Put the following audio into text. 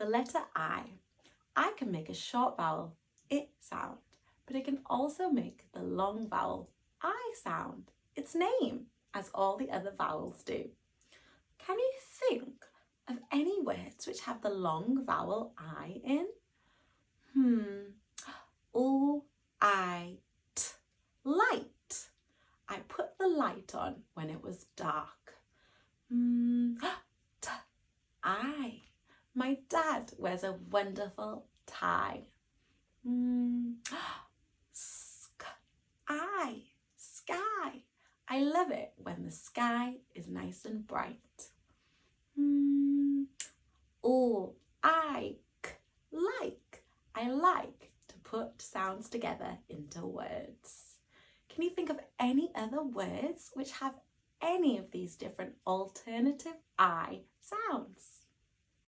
the letter I can make a short vowel, I sound, but it can also make the long vowel, I sound, its name, as all the other vowels do. Can you think of any words which have the long vowel I in? Light. I put the light on when it was dark. I. My dad wears a wonderful tie. Sky. I love it when the sky is nice and bright. Like. I like to put sounds together into words. Can you think of any other words which have any of these different alternative I sounds?